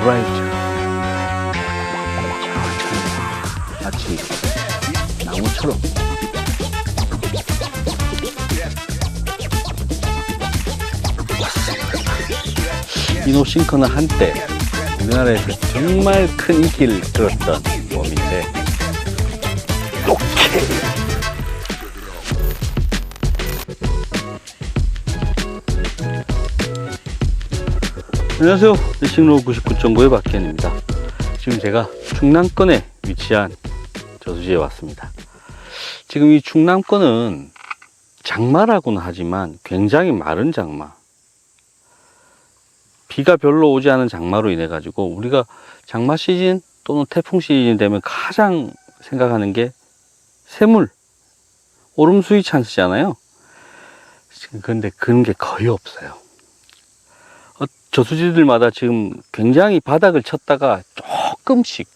호라이즌. 마치 나무처럼. 이노싱커는 한때 우리나라에서 정말 큰 인기를 끌었던 웜인데, 오케이. 안녕하세요. 리싱로 99.9의 박현입니다. 지금 제가 충남권에 위치한 저수지에 왔습니다. 지금 이 충남권은 장마라고는 하지만 굉장히 마른 장마, 비가 별로 오지 않은 장마로 인해 가지고 우리가 장마 시즌 또는 태풍 시즌이 되면 가장 생각하는 게 새물, 오름수위 찬스잖아요. 그런데 그런 게 거의 없어요. 저수지들마다 지금 굉장히 바닥을 쳤다가 조금씩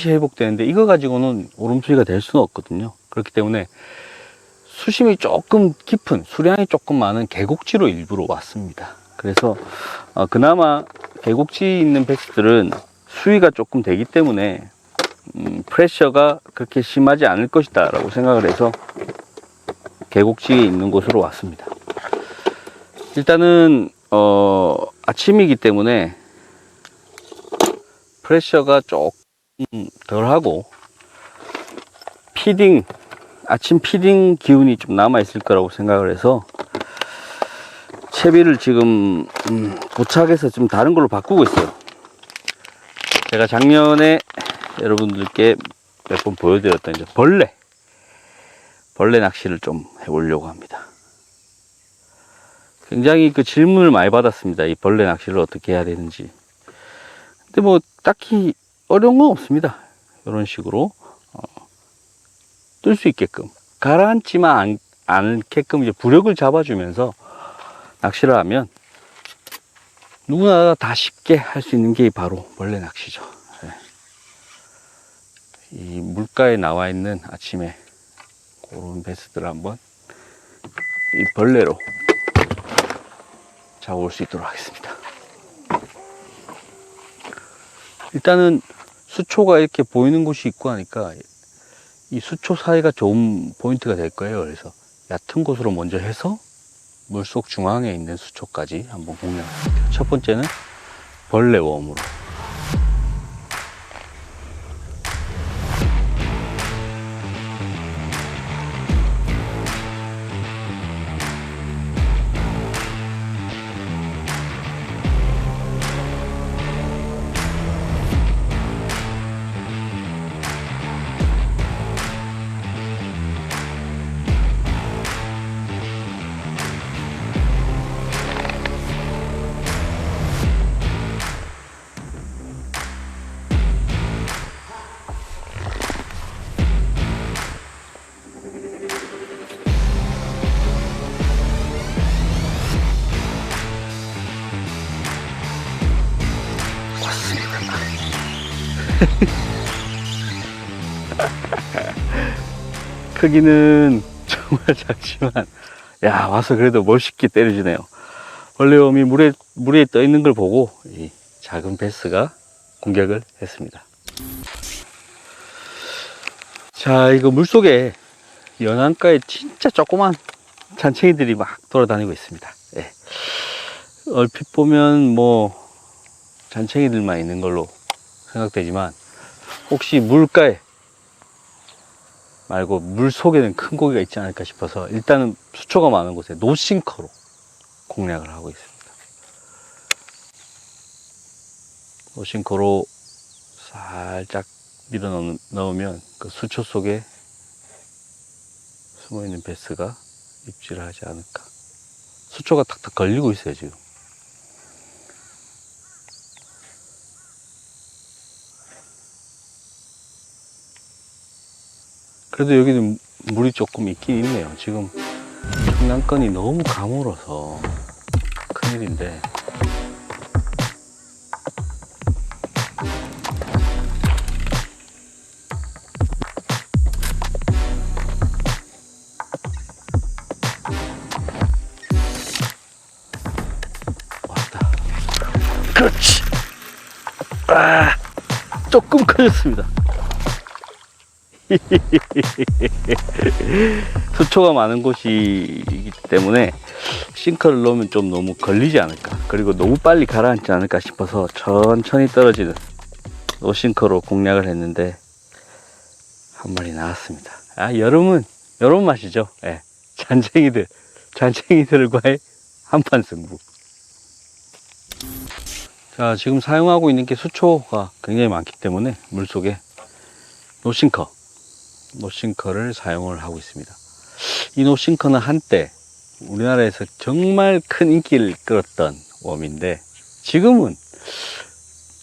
회복되는데, 이거 가지고는 오름수위가 될 수는 없거든요. 그렇기 때문에 수심이 조금 깊은, 수량이 조금 많은 계곡지로 일부러 왔습니다. 그래서 그나마 계곡지에 있는 베스들은 수위가 조금 되기 때문에 프레셔가 그렇게 심하지 않을 것이다 라고 생각을 해서 계곡지에 있는 곳으로 왔습니다. 일단은 아침이기 때문에 프레셔가 조금 덜하고 아침 피딩 기운이 좀 남아 있을 거라고 생각을 해서 채비를 지금 부착해서 좀 다른 걸로 바꾸고 있어요. 제가 작년에 여러분들께 몇 번 보여드렸던 이제 벌레 낚시를 좀 해보려고 합니다. 굉장히 그 질문을 많이 받았습니다. 이 벌레 낚시를 어떻게 해야 되는지. 근데 뭐 딱히 어려운 건 없습니다. 이런 식으로 뜰 수 있게끔, 가라앉지만 않게끔 이제 부력을 잡아주면서 낚시를 하면 누구나 다 쉽게 할 수 있는 게 바로 벌레 낚시죠. 이 물가에 나와 있는 아침에 그런 베스들을 한번 이 벌레로 잡아올 수 있도록 하겠습니다. 일단은 수초가 이렇게 보이는 곳이 있고 하니까 이 수초 사이가 좋은 포인트가 될 거예요. 그래서 얕은 곳으로 먼저 해서 물속 중앙에 있는 수초까지 한번 공략할게요. 첫 번째는 벌레 웜으로. 크기는 정말 작지만, 야, 와서 그래도 멋있게 때려주네요. 벌레웜이 물에 떠 있는 걸 보고 이 작은 베스가 공격을 했습니다. 자, 이거 물속에 연안가에 진짜 조그만 잔챙이들이 막 돌아다니고 있습니다. 예. 얼핏 보면 뭐 잔챙이들만 있는 걸로 생각되지만, 혹시 물가에 말고 물 속에는 큰 고기가 있지 않을까 싶어서 일단은 수초가 많은 곳에 노싱커로 공략을 하고 있습니다. 노싱커로 살짝 밀어 넣으면 그 수초 속에 숨어 있는 베스가 입질을 하지 않을까. 수초가 탁탁 걸리고 있어요, 지금. 그래도 여기는 물이 조금 있긴 있네요. 지금 충남권이 너무 가물어서 큰일인데, 왔다. 그렇지. 조금 커졌습니다. 수초가 많은 곳이기 때문에 싱커를 넣으면 좀 너무 걸리지 않을까, 그리고 너무 빨리 가라앉지 않을까 싶어서 천천히 떨어지는 노싱커로 공략을 했는데 한 마리 나왔습니다. 여름 맛이죠. 예. 잔챙이들과의 한판 승부. 자, 지금 사용하고 있는 게 수초가 굉장히 많기 때문에 물속에 노싱커를 사용을 하고 있습니다. 이 노싱커는 한때 우리나라에서 정말 큰 인기를 끌었던 웜인데 지금은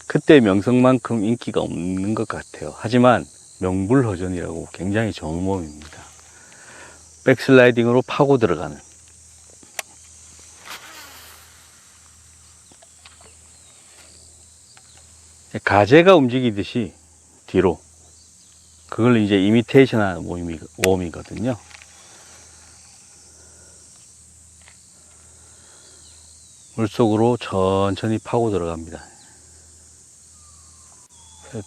그때 명성만큼 인기가 없는 것 같아요. 하지만 명불허전이라고 굉장히 좋은 웜입니다. 백슬라이딩으로 파고 들어가는, 가재가 움직이듯이 뒤로, 그걸 이제 이미테이션 하는 웜이거든요. 물속으로 천천히 파고 들어갑니다.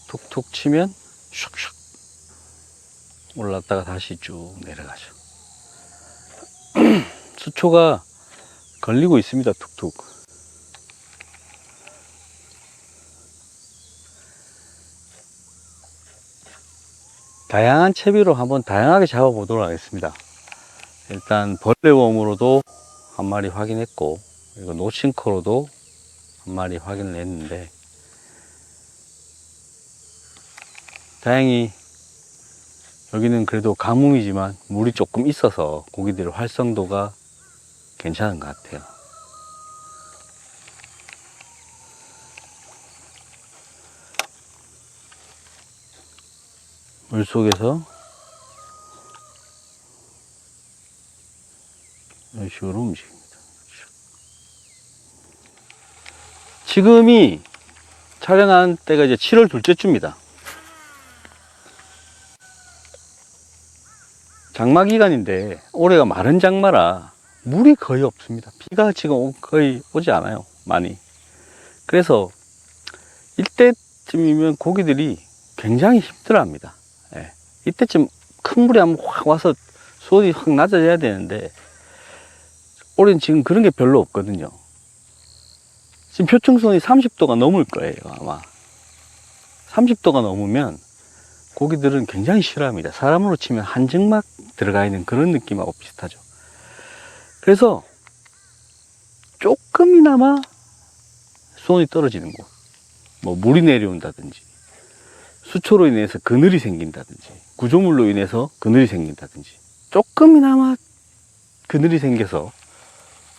툭툭 치면 슉슉 올랐다가 다시 쭉 내려가죠. 수초가 걸리고 있습니다. 툭툭. 다양한 채비로 한번 다양하게 잡아보도록 하겠습니다. 일단 벌레웜으로도 한 마리 확인했고, 그리고 노싱커로도 한 마리 확인을 했는데, 다행히 여기는 그래도 가뭄이지만 물이 조금 있어서 고기들의 활성도가 괜찮은 것 같아요. 물속에서 이런 식으로 움직입니다. 지금이 촬영한 때가 이제 7월 둘째 주입니다. 장마 기간인데 올해가 마른 장마라 물이 거의 없습니다. 비가 지금 거의 오지 않아요, 많이. 그래서 이때쯤이면 고기들이 굉장히 힘들어합니다. 예. 이때쯤 큰 물이 한번 확 와서 수온이 확 낮아져야 되는데 올해는 지금 그런 게 별로 없거든요. 지금 표층수온이 30도가 넘을 거예요, 아마. 30도가 넘으면 고기들은 굉장히 싫어합니다. 사람으로 치면 한증막 들어가 있는 그런 느낌하고 비슷하죠. 그래서 조금이나마 수온이 떨어지는 곳, 뭐 물이 내려온다든지, 수초로 인해서 그늘이 생긴다든지, 구조물로 인해서 그늘이 생긴다든지, 조금이나마 그늘이 생겨서,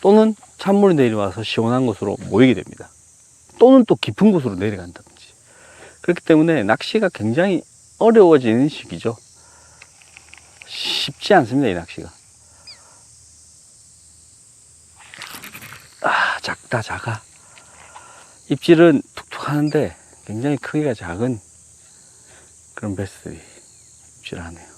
또는 찬물이 내려와서 시원한 곳으로 모이게 됩니다. 또는 또 깊은 곳으로 내려간다든지. 그렇기 때문에 낚시가 굉장히 어려워지는 시기죠. 쉽지 않습니다, 이 낚시가. 작다, 작아. 입질은 툭툭 하는데 굉장히 크기가 작은 그런 베스들이 입질을 하네요.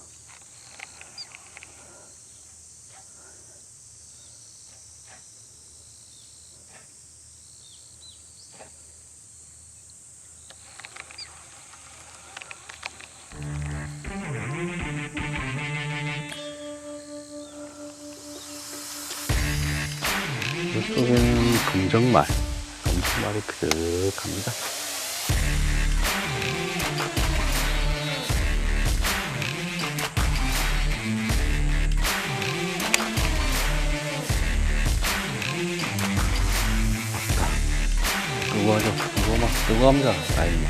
이쪽에는 금정말이 그득합니다. 뜨거워져. 뜨거워합니다, 라인이.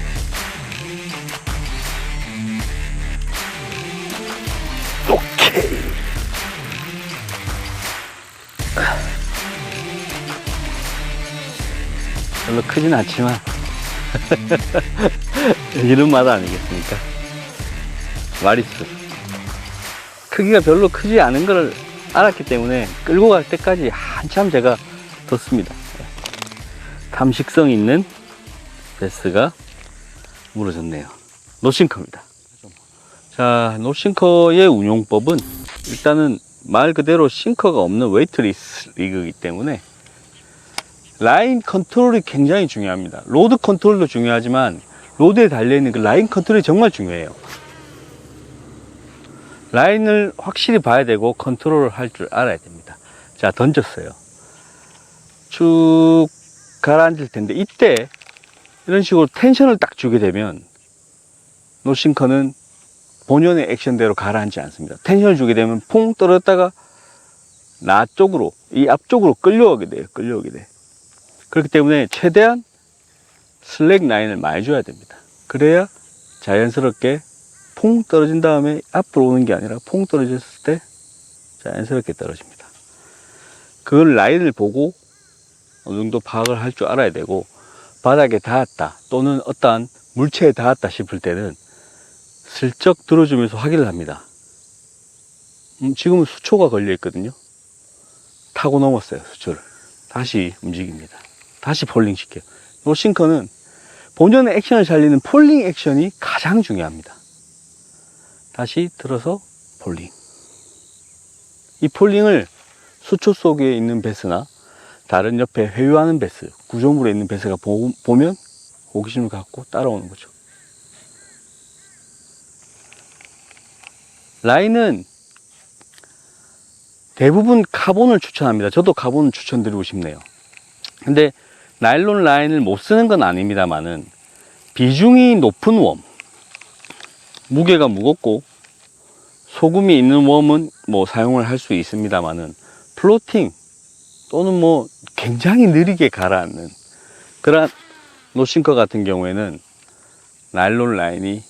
오케이. 별로 크진 않지만 이런 맛 아니겠습니까? 마리수. 크기가 별로 크지 않은 걸 알았기 때문에 끌고 갈 때까지 한참 제가 뒀습니다. 탐식성 있는 베스가 물어졌네요. 노싱커입니다. 자, 노싱커의 운용법은 일단은 말 그대로 싱커가 없는 웨이트리스 리그이기 때문에 라인 컨트롤이 굉장히 중요합니다. 로드 컨트롤도 중요하지만 로드에 달려있는 그 라인 컨트롤이 정말 중요해요. 라인을 확실히 봐야 되고 컨트롤을 할 줄 알아야 됩니다. 자, 던졌어요. 쭉 가라앉을 텐데 이때 이런 식으로 텐션을 딱 주게 되면 노싱커는 본연의 액션대로 가라앉지 않습니다. 텐션을 주게 되면 퐁 떨어졌다가 나 쪽으로, 이 앞쪽으로 끌려오게 돼요. 끌려오게 돼. 그렇기 때문에 최대한 슬랙 라인을 많이 줘야 됩니다. 그래야 자연스럽게 퐁 떨어진 다음에 앞으로 오는 게 아니라 퐁 떨어졌을 때 자연스럽게 떨어집니다. 그걸 라인을 보고 어느 정도 파악을 할 줄 알아야 되고, 바닥에 닿았다 또는 어떠한 물체에 닿았다 싶을 때는 슬쩍 들어주면서 확인을 합니다. 지금은 수초가 걸려 있거든요. 타고 넘었어요. 수초를 다시 움직입니다. 다시 폴링 시켜요. 노싱커는 본연의 액션을 살리는 폴링 액션이 가장 중요합니다. 다시 들어서 폴링. 이 폴링을 수초 속에 있는 베스나 다른 옆에 회유하는 베스, 구조물에 있는 베스가 보면 호기심을 갖고 따라오는 거죠. 라인은 대부분 카본을 추천합니다. 저도 카본을 추천드리고 싶네요. 근데 나일론 라인을 못 쓰는 건 아닙니다만은 비중이 높은 웜, 무게가 무겁고 소금이 있는 웜은 뭐 사용을 할 수 있습니다만은 플로팅 또는 뭐 굉장히 느리게 가라앉는 그런 노싱커 같은 경우에는 나일론 라인이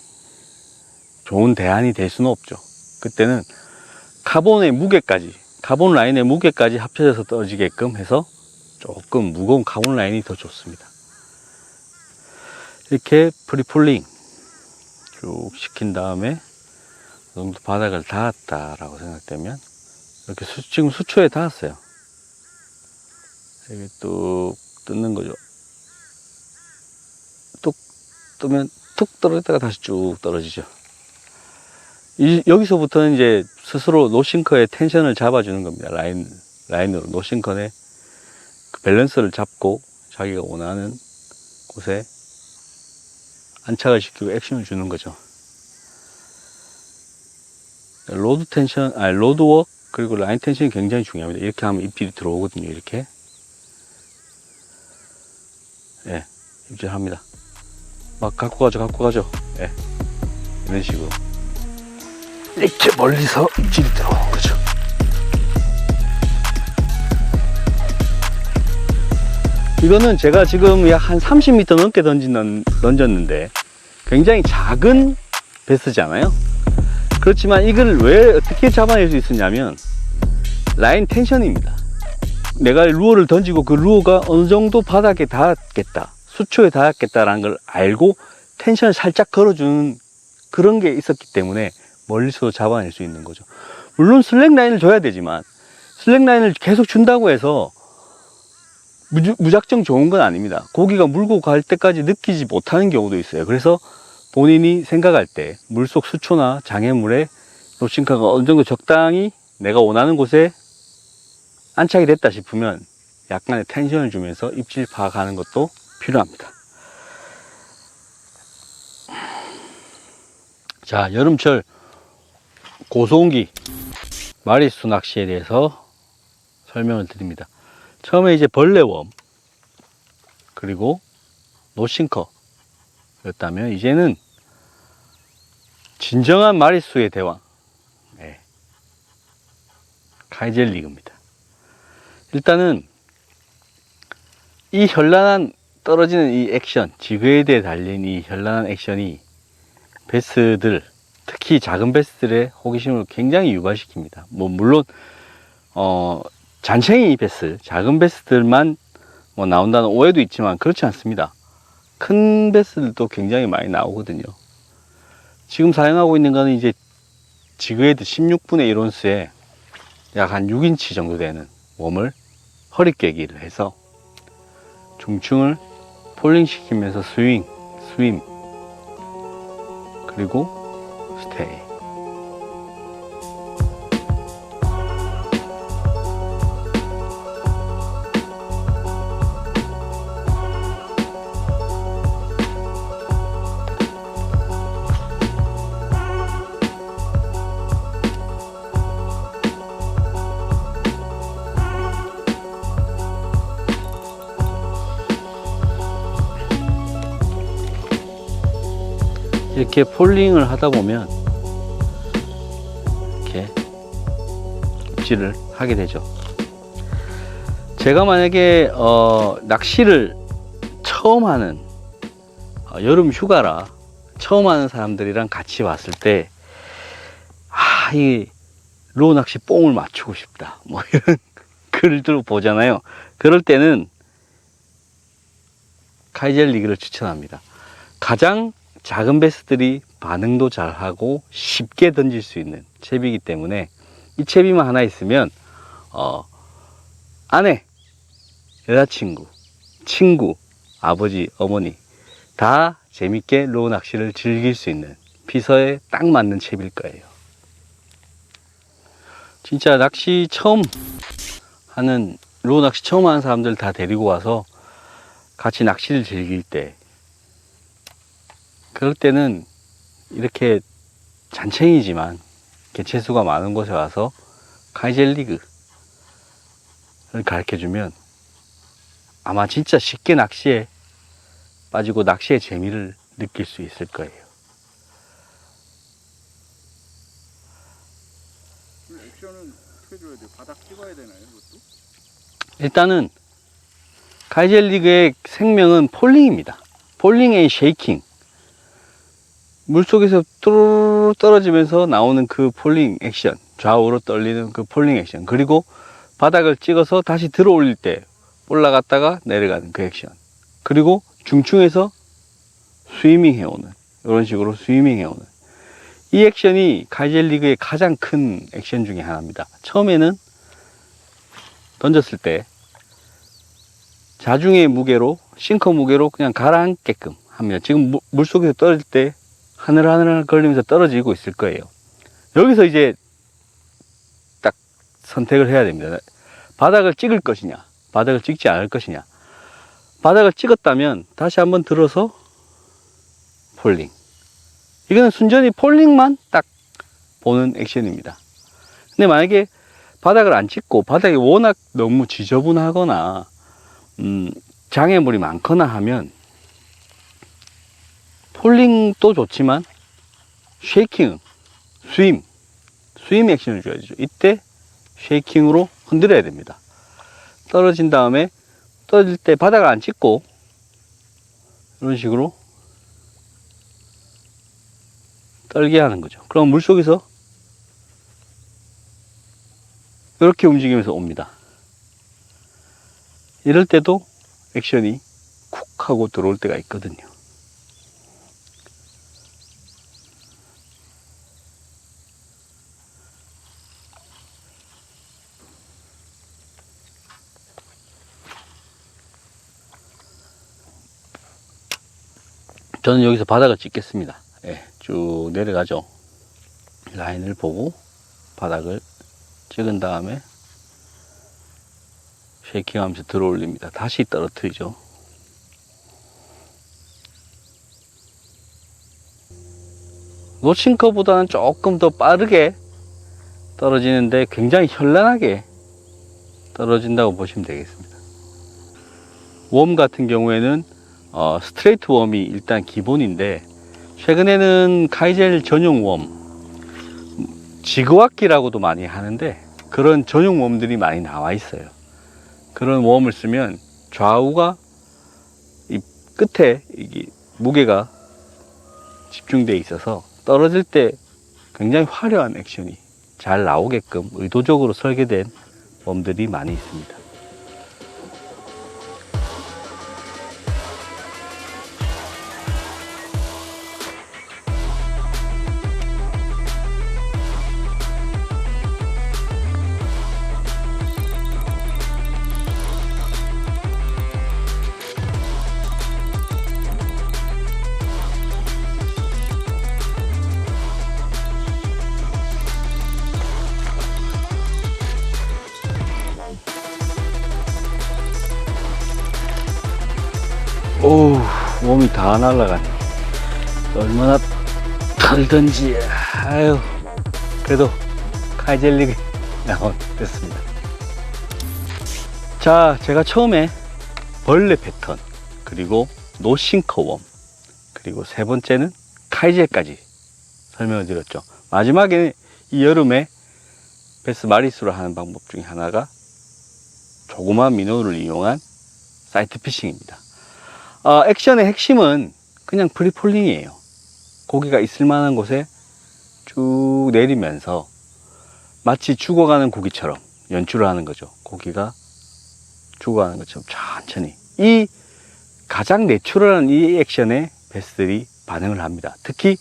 좋은 대안이 될 수는 없죠. 그때는 카본의 무게까지, 카본 라인의 무게까지 합쳐져서 떨어지게끔 해서 조금 무거운 카본 라인이 더 좋습니다. 이렇게 프리폴링 쭉 시킨 다음에 이 정도 바닥을 닿았다라고 생각되면 이렇게 지금 수초에 닿았어요. 이렇게 뚝 뜯는 거죠. 뚝 뜨면 툭 떨어졌다가 다시 쭉 떨어지죠. 여기서부터는 이제 스스로 노싱커의 텐션을 잡아주는 겁니다. 라인으로 노싱커의 그 밸런스를 잡고 자기가 원하는 곳에 안착을 시키고 액션을 주는 거죠. 로드 텐션, 로드 워크 그리고 라인 텐션이 굉장히 중요합니다. 이렇게 하면 입질이 들어오거든요. 이렇게. 예, 입질합니다. 막 갖고 가죠. 예, 이런 식으로. 이렇게 멀리서 입질이 들어오는 거죠. 이거는 제가 지금 약 한 30m 넘게 던졌는데 굉장히 작은 베스잖아요. 그렇지만 이걸 왜 어떻게 잡아낼 수 있었냐면 라인 텐션입니다. 내가 루어를 던지고 그 루어가 어느 정도 바닥에 닿았겠다, 수초에 닿았겠다라는 걸 알고 텐션을 살짝 걸어주는 그런 게 있었기 때문에 멀리서도 잡아낼 수 있는 거죠. 물론 슬랙 라인을 줘야 되지만 슬랙 라인을 계속 준다고 해서 무작정 좋은 건 아닙니다. 고기가 물고 갈 때까지 느끼지 못하는 경우도 있어요. 그래서 본인이 생각할 때 물속 수초나 장애물에 노싱커가 어느 정도 적당히 내가 원하는 곳에 안착이 됐다 싶으면 약간의 텐션을 주면서 입질 파악하는 것도 필요합니다. 자, 여름철 고소온기 마리수 낚시에 대해서 설명을 드립니다. 처음에 이제 벌레웜 그리고 노싱커였다면 이제는 진정한 마리수의 대왕, 네, 카이젤리그입니다. 일단은 이 현란한 떨어지는 이 액션, 지그에 대해 달린 이 현란한 액션이 베스들, 특히 작은 베스들의 호기심을 굉장히 유발시킵니다. 뭐 물론 잔챙이 베스, 작은 베스들만 뭐 나온다는 오해도 있지만 그렇지 않습니다. 큰 베스들도 굉장히 많이 나오거든요. 지금 사용하고 있는 거는 이제 지그헤드 16분의 1온스에 약 한 6인치 정도 되는 웜을 허리 깨기를 해서 중층을 폴링 시키면서 스윙, 그리고 스테이. 이렇게 폴링을 하다 보면 이렇게 입질을 하게 되죠. 제가 만약에 낚시를 처음 하는 여름 휴가라 처음 하는 사람들이랑 같이 왔을 때 이 로우 낚시 뽕을 맞추고 싶다 뭐 이런 글들 보잖아요. 그럴 때는 카이젤 리그를 추천합니다. 가장 작은 베스들이 반응도 잘하고 쉽게 던질 수 있는 채비이기 때문에 이 채비만 하나 있으면 아내, 여자친구, 친구, 아버지, 어머니 다 재밌게 로우 낚시를 즐길 수 있는 피서에 딱 맞는 채비일 거예요. 진짜 낚시 처음 하는 로우 낚시 처음 하는 사람들 다 데리고 와서 같이 낚시를 즐길 때 그럴 때는 이렇게 잔챙이지만 개체수가 많은 곳에 와서 카이젤 리그를 가르쳐 주면 아마 진짜 쉽게 낚시에 빠지고 낚시의 재미를 느낄 수 있을 거예요. 액션은 어떻게 줘야 돼요? 바닥 찍어야 되나요, 이것도? 일단은 카이젤 리그의 생명은 폴링입니다. 폴링 앤 쉐이킹. 물속에서 뚜루루 떨어지면서 나오는 그 폴링 액션, 좌우로 떨리는 그 폴링 액션, 그리고 바닥을 찍어서 다시 들어 올릴 때 올라갔다가 내려가는 그 액션, 그리고 중층에서 스위밍 해오는, 이런 식으로 스위밍 해오는 이 액션이 카이젤 리그의 가장 큰 액션 중에 하나입니다. 처음에는 던졌을 때 자중의 무게로, 싱커 무게로 그냥 가라앉게끔 합니다. 지금 물속에서 떨어질 때 하늘하늘 걸리면서 떨어지고 있을 거예요. 여기서 이제 딱 선택을 해야 됩니다. 바닥을 찍을 것이냐, 바닥을 찍지 않을 것이냐. 바닥을 찍었다면 다시 한번 들어서 폴링. 이거는 순전히 폴링만 딱 보는 액션입니다. 근데 만약에 바닥을 안 찍고 바닥이 워낙 너무 지저분하거나 장애물이 많거나 하면 폴링도 좋지만 쉐이킹, 스윙 액션을 줘야죠. 이때 쉐이킹으로 흔들어야 됩니다. 떨어진 다음에 떨어질 때 바닥을 안 찍고 이런 식으로 떨게 하는 거죠. 그럼 물속에서 이렇게 움직이면서 옵니다. 이럴 때도 액션이 쿡 하고 들어올 때가 있거든요. 저는 여기서 바닥을 찍겠습니다. 예, 쭉 내려가죠. 라인을 보고 바닥을 찍은 다음에 쉐이킹 하면서 들어 올립니다. 다시 떨어뜨리죠. 놓친 것보다는 조금 더 빠르게 떨어지는데 굉장히 현란하게 떨어진다고 보시면 되겠습니다. 웜 같은 경우에는 스트레이트 웜이 일단 기본인데, 최근에는 카이젤 전용 웜, 지그와키라고도 많이 하는데 그런 전용 웜들이 많이 나와 있어요. 그런 웜을 쓰면 좌우가 이 끝에 이게 무게가 집중되어 있어서 떨어질 때 굉장히 화려한 액션이 잘 나오게끔 의도적으로 설계된 웜들이 많이 있습니다. 오우, 몸이 다 날아가네. 얼마나 털던지. 아유, 그래도 카이젤 리그 됐습니다. 자, 제가 처음에 벌레 패턴, 그리고 노싱커 웜, 그리고 세 번째는 카이젤 하이젤까지 설명을 드렸죠. 마지막에 이 여름에 베스 마리수를 하는 방법 중에 하나가 조그마한 미노를 이용한 사이트 피싱입니다. 액션의 핵심은 그냥 프리폴링이에요. 고기가 있을 만한 곳에 쭉 내리면서 마치 죽어가는 고기처럼 연출을 하는 거죠. 고기가 죽어가는 것처럼 천천히. 이 가장 내추럴한 이 액션에 베스들이 반응을 합니다. 특히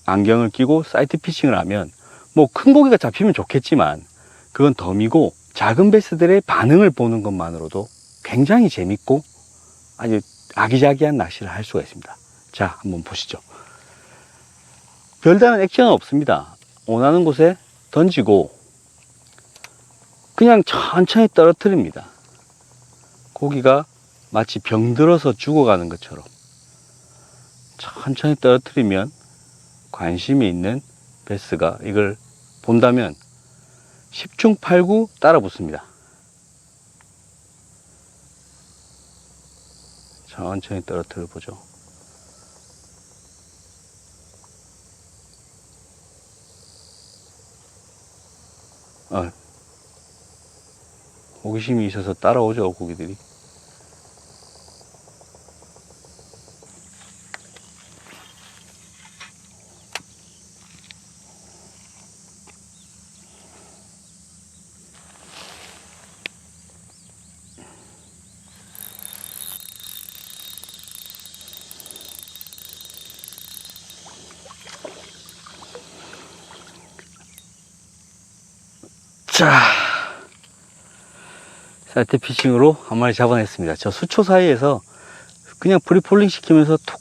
안경을 끼고 사이트 피싱을 하면 뭐 큰 고기가 잡히면 좋겠지만 그건 덤이고 작은 베스들의 반응을 보는 것만으로도 굉장히 재밌고 아주 아기자기한 낚시를 할 수가 있습니다. 자, 한번 보시죠. 별다른 액션은 없습니다. 원하는 곳에 던지고 그냥 천천히 떨어뜨립니다. 고기가 마치 병들어서 죽어가는 것처럼 천천히 떨어뜨리면 관심이 있는 베스가 이걸 본다면 10중 8구 따라 붙습니다. 천천히 떨어뜨려 보죠. 호기심이 있어서 따라오죠, 고기들이. 자, 사이트 피싱으로 한 마리 잡아냈습니다. 저 수초 사이에서 그냥 프리폴링 시키면서 툭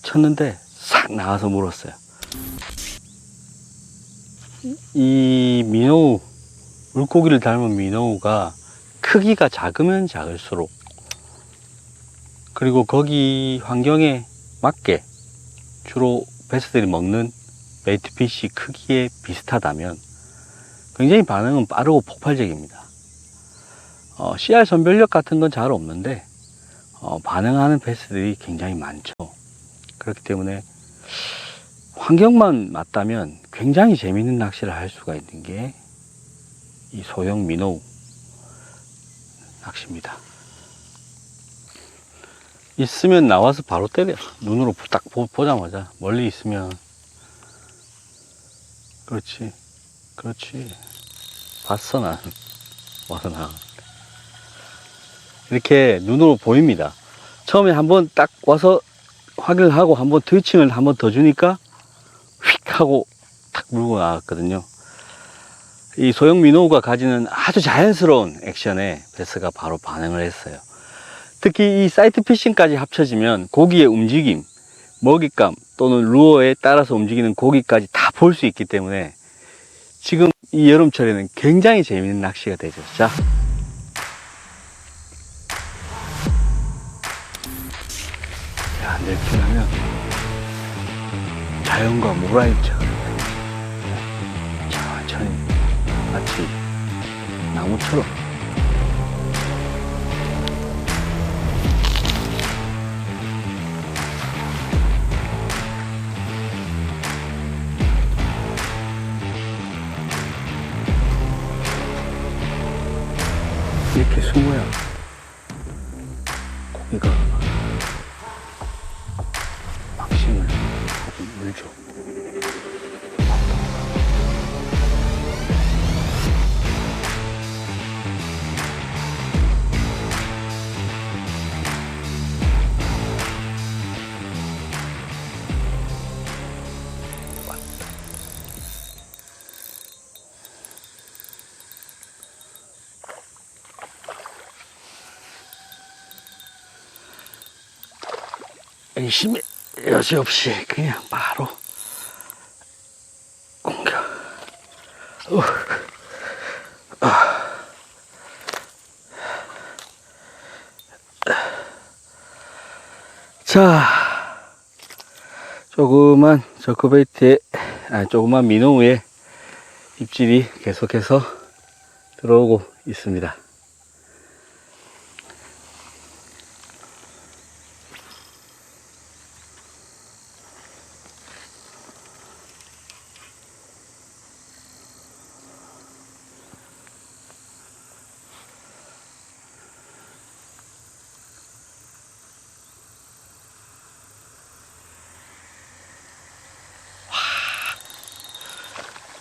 쳤는데 싹 나와서 물었어요. 이 민어우, 물고기를 닮은 민어우가 크기가 작으면 작을수록, 그리고 거기 환경에 맞게 주로 베스들이 먹는 베이트피쉬 크기에 비슷하다면 굉장히 반응은 빠르고 폭발적입니다. CR 선별력 같은 건 잘 없는데 반응하는 베스들이 굉장히 많죠. 그렇기 때문에 환경만 맞다면 굉장히 재밌는 낚시를 할 수가 있는 게 이 소형 민어우 낚시입니다. 있으면 나와서 바로 때려. 눈으로 딱 보자마자 멀리 있으면. 그렇지, 그렇지. 봤어. 난 와서 나 이렇게 눈으로 보입니다. 처음에 한번 딱 와서 확인을 하고 한번 트위칭을 한번 더 주니까 휙 하고 탁 물고 나왔거든요. 이 소형 민어우가 가지는 아주 자연스러운 액션에 베스가 바로 반응을 했어요. 특히 이 사이트 피싱까지 합쳐지면 고기의 움직임, 먹잇감 또는 루어에 따라서 움직이는 고기까지 다 볼 수 있기 때문에 지금 이 여름철에는 굉장히 재밌는 낚시가 되죠. 자, 내키려면 자연과 몰아입죠. 천천히 마치 나무처럼. 이렇게 숨어야 고기가 방심을 하고 물죠. 의심이 여지없이 그냥 바로 공격. 자, 조그만 저크베이트에, 조그만 민어우에 입질이 계속해서 들어오고 있습니다.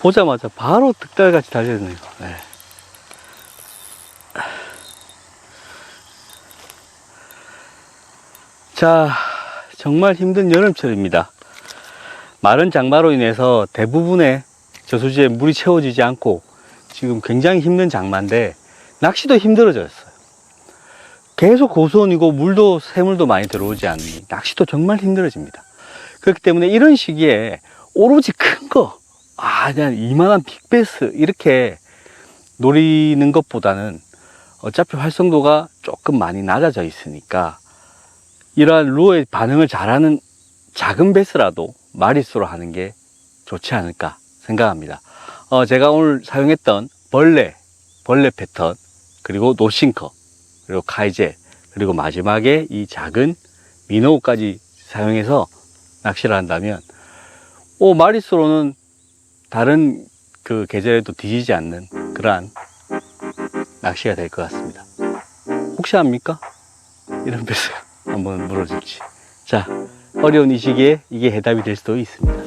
보자마자 바로 득달같이 달려드네요. 네. 자, 정말 힘든 여름철입니다. 마른 장마로 인해서 대부분의 저수지에 물이 채워지지 않고 지금 굉장히 힘든 장마인데 낚시도 힘들어졌어요. 계속 고수온이고 물도 새물도 많이 들어오지 않으니 낚시도 정말 힘들어집니다. 그렇기 때문에 이런 시기에 오로지 큰 거, 그냥 이만한 빅베스 이렇게 노리는 것보다는 어차피 활성도가 조금 많이 낮아져 있으니까 이러한 루어의 반응을 잘하는 작은 베스라도 마리수로 하는 게 좋지 않을까 생각합니다. 제가 오늘 사용했던 벌레 패턴, 그리고 노싱커, 그리고 카이제, 그리고 마지막에 이 작은 미노우까지 사용해서 낚시를 한다면 마리수로는 다른 그 계절에도 뒤지지 않는 그러한 낚시가 될 것 같습니다. 혹시 압니까? 이런 베스 한번 물어줄지. 자, 어려운 이 시기에 이게 해답이 될 수도 있습니다.